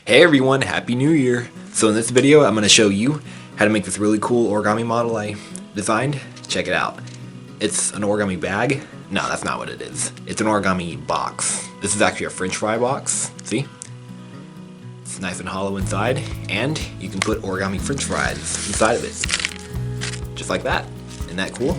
Hey everyone, Happy New Year! So in this video, I'm going to show you how to make this really cool origami model I designed. Check it out. It's an origami bag. No, that's not what it is. It's an origami box. This is actually a French fry box. See? It's nice and hollow inside, and you can put origami French fries inside of it. Just like that. Isn't that cool?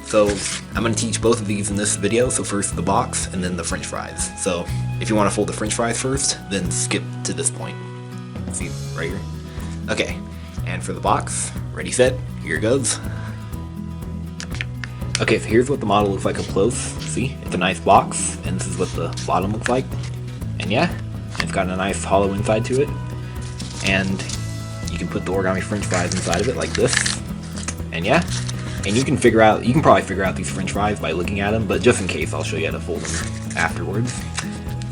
So I'm going to teach both of these in this video, so first the box and then the French fries. So if you want to fold the French fries first, then skip to this point. See, right here? Okay, and for the box, ready, set, here it goes. Okay, so here's what the model looks like up close. See, it's a nice box, and this is what the bottom looks like. And yeah, it's got a nice hollow inside to it. And you can put the origami French fries inside of it like this. And yeah. And you can probably figure out these French fries by looking at them, but just in case, I'll show you how to fold them afterwards.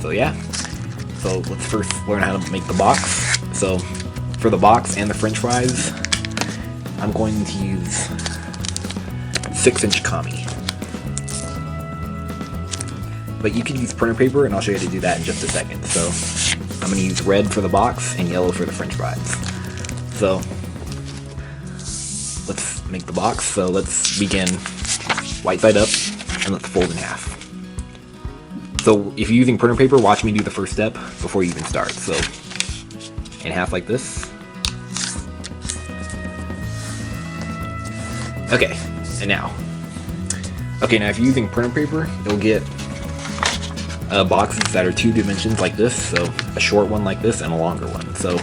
So yeah, so let's first learn how to make the box. So for the box and the French fries, I'm going to use 6-inch kami. But you can use printer paper, and I'll show you how to do that in just a second. So I'm going to use red for the box and yellow for the French fries. So let's make the box. So let's begin white side up and let's fold in half. So if you're using printer paper, watch me do the first step before you even start. So in half like this. Okay, and now. Okay, now if you're using printer paper, you'll get boxes that are 2 dimensions like this. So a short one like this and a longer one. So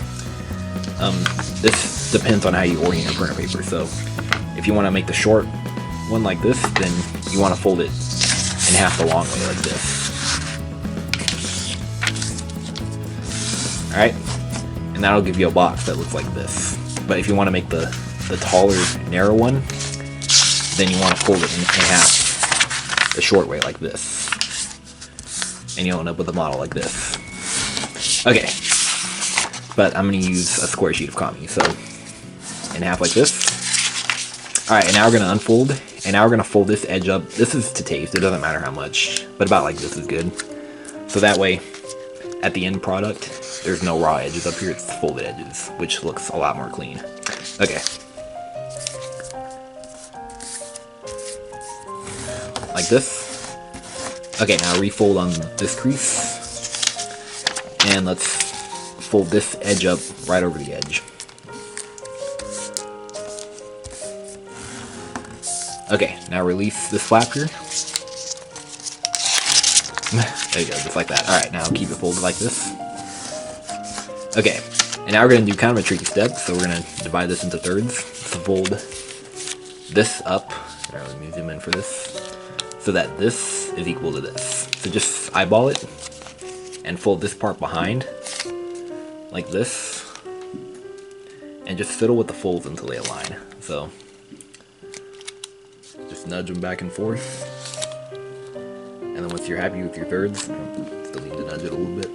this depends on how you orient your printer paper. So if you want to make the short one like this, then you want to fold it in half the long way like this. Alright, and that'll give you a box that looks like this. But if you want to make the taller, narrow one, then you want to fold it in half the short way like this. And you'll end up with a model like this. Okay, but I'm going to use a square sheet of kami, so in half like this. Alright, and now we're going to unfold, and now we're going to fold this edge up. This is to taste, it doesn't matter how much, but about like this is good. So that way, at the end product, there's no raw edges up here, it's folded edges, which looks a lot more clean. Okay. Like this. Okay, now refold on this crease, and let's fold this edge up right over the edge. Okay, now release this flap here. There you go, just like that. Alright, now keep it folded like this. Okay, and now we're going to do kind of a tricky step, so we're going to divide this into thirds. So fold this up. Alright, let me zoom in for this. So that this is equal to this. So just eyeball it, and fold this part behind, like this. And just fiddle with the folds until they align. So just nudge them back and forth. And then once you're happy with your thirds, still need to nudge it a little bit.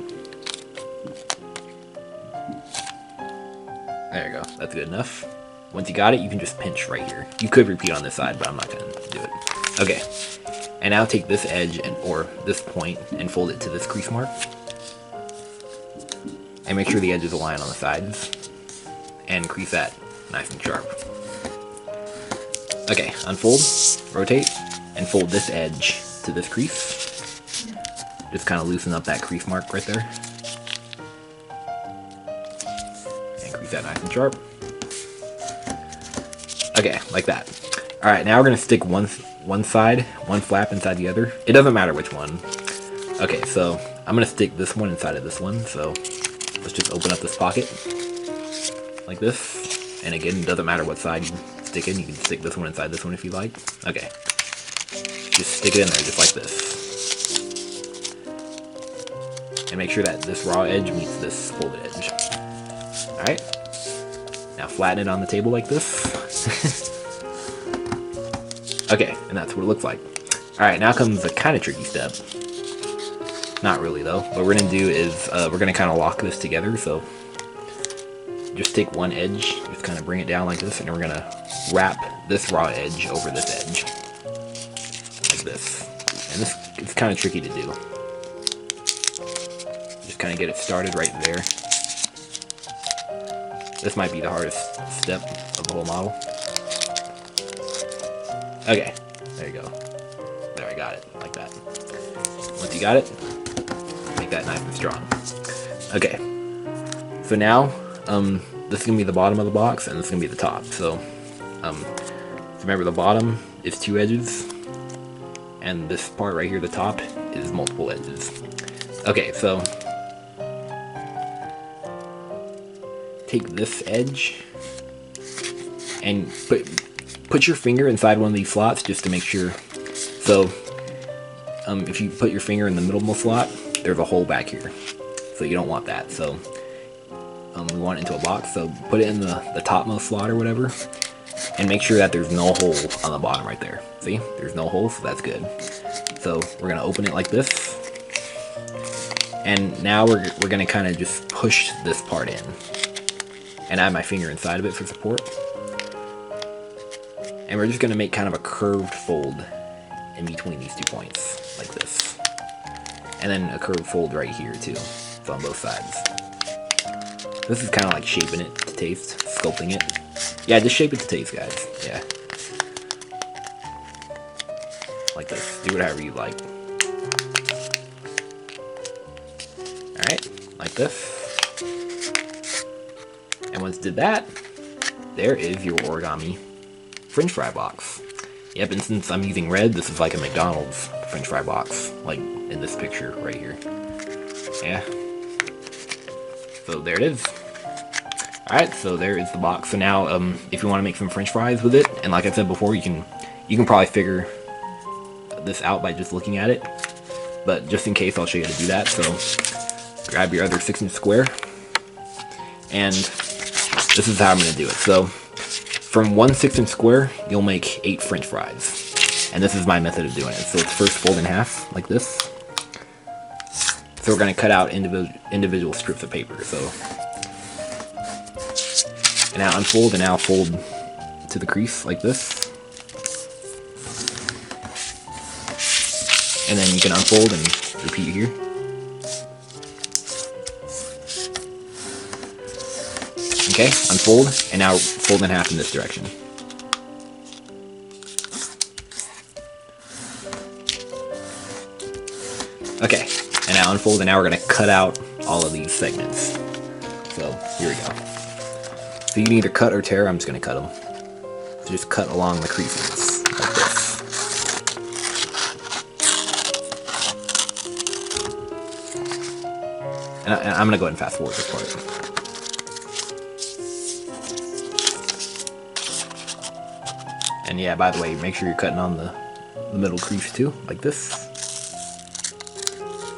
There you go, that's good enough. Once you got it, you can just pinch right here. You could repeat on this side, but I'm not going to do it. Okay, and now take this edge or this point and fold it to this crease mark. And make sure the edges align on the sides. And crease that nice and sharp. Okay, unfold, rotate, and fold this edge to this crease. Just kind of loosen up that crease mark right there. And crease that nice and sharp. Okay, like that. Alright, now we're going to stick one side, one flap inside the other. It doesn't matter which one. Okay, so I'm going to stick this one inside of this one. So let's just open up this pocket. Like this. And again, it doesn't matter what side you stick in. You can stick this one inside this one if you like. Okay. Just stick it in there just like this. And make sure that this raw edge meets this folded edge. Alright. Now flatten it on the table like this. Okay, and that's what it looks like. Alright, now comes a kind of tricky step. Not really though. What we're going to do is we're going to kind of lock this together. So just take one edge, just kind of bring it down like this, and we're going to wrap this raw edge over this edge. Like this. And this it's kind of tricky to do. Just kind of get it started right there. This might be the hardest step of the whole model. Okay, there you go. There, I got it, like that. Once you got it, make that nice and strong. Okay, so now, this is gonna be the bottom of the box, and this is gonna be the top. So remember, the bottom is 2 edges, and this part right here, the top, is multiple edges. Okay, so take this edge and put your finger inside one of these slots just to make sure. So if you put your finger in the middlemost slot, there's a hole back here, so you don't want that. So we want it into a box, so put it in the topmost slot or whatever, and make sure that there's no hole on the bottom right there. See, there's no hole, so that's good. So we're gonna open it like this, and now we're gonna kind of just push this part in, and add my finger inside of it for support. And we're just gonna make kind of a curved fold in between these 2 points, like this, and then a curved fold right here too. So on both sides. This is kind of like shaping it to taste, sculpting it. Yeah, just shape it to taste, guys. Yeah. Like this. Do it however you like. Alright, like this. And once you did that, there is your origami French fry box. Yep, and since I'm using red, this is like a McDonald's French fry box, like in this picture right here. Yeah. So there it is. Alright, so there is the box. So now, if you want to make some French fries with it, and like I said before, you can probably figure this out by just looking at it. But just in case, I'll show you how to do that. So grab your other 6-inch square, and this is how I'm going to do it. So from 1 6-inch square, you'll make 8 French fries, and this is my method of doing it. So it's first fold in half like this. So we're going to cut out individual strips of paper. So, and now unfold, and now fold to the crease like this. And then you can unfold and repeat here. Okay, unfold, and now fold in half in this direction. Okay, and now unfold, and now we're going to cut out all of these segments. So, here we go. So you can either cut or tear. I'm just going to cut them. So just cut along the creases, like this. And I'm going to go ahead and fast forward this part. And yeah, by the way, make sure you're cutting on the middle crease too, like this.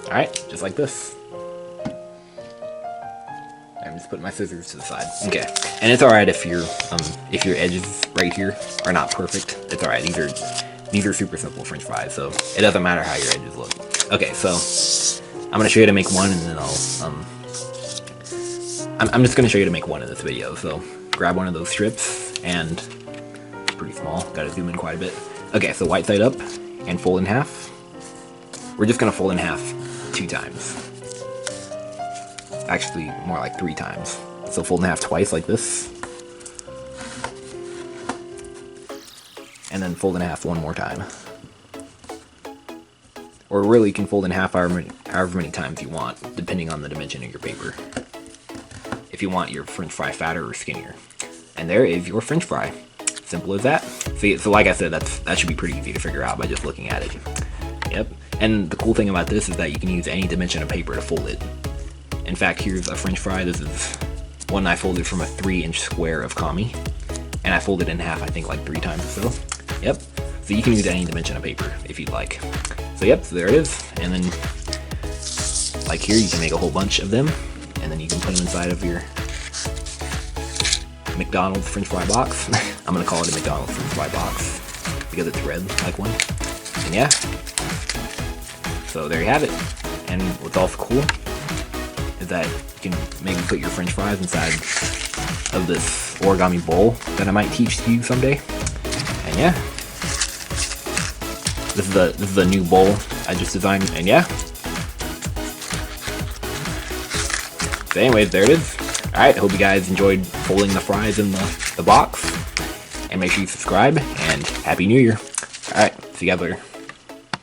Alright, just like this. I'm just putting my scissors to the side. Okay, and it's alright if your edges right here are not perfect. It's alright. These are super simple French fries, so it doesn't matter how your edges look. Okay, so I'm gonna show you how to make one, and then I'm just gonna show you how to make one in this video. So grab one of those strips, and it's pretty small. Gotta zoom in quite a bit. Okay, so white side up and fold in half. We're just gonna fold in half 2 times. Actually, more like 3 times. So fold in half twice like this. And then fold in half 1 more time. Or really, you can fold in half however many times you want, depending on the dimension of your paper. If you want your French fry fatter or skinnier. And there is your French fry. Simple as that. See, so like I said, that should be pretty easy to figure out by just looking at it. Yep. And the cool thing about this is that you can use any dimension of paper to fold it. In fact, here's a French fry. This is one I folded from a 3-inch square of kami, and I folded it in half, I think, like 3 times or so. Yep. So you can use any dimension of paper if you'd like. So yep, so there it is. And then, like here, you can make a whole bunch of them, and then you can put them inside of your McDonald's French fry box. I'm gonna call it a McDonald's French fry box because it's red, like one. And yeah. So there you have it. And what's also cool is that you can maybe put your French fries inside of this origami bowl that I might teach you someday. And yeah, this is the new bowl I just designed. And yeah, So anyways, there it is. Alright, I hope you guys enjoyed folding the fries in the box. And make sure you subscribe, and Happy New Year. Alright, see you guys later.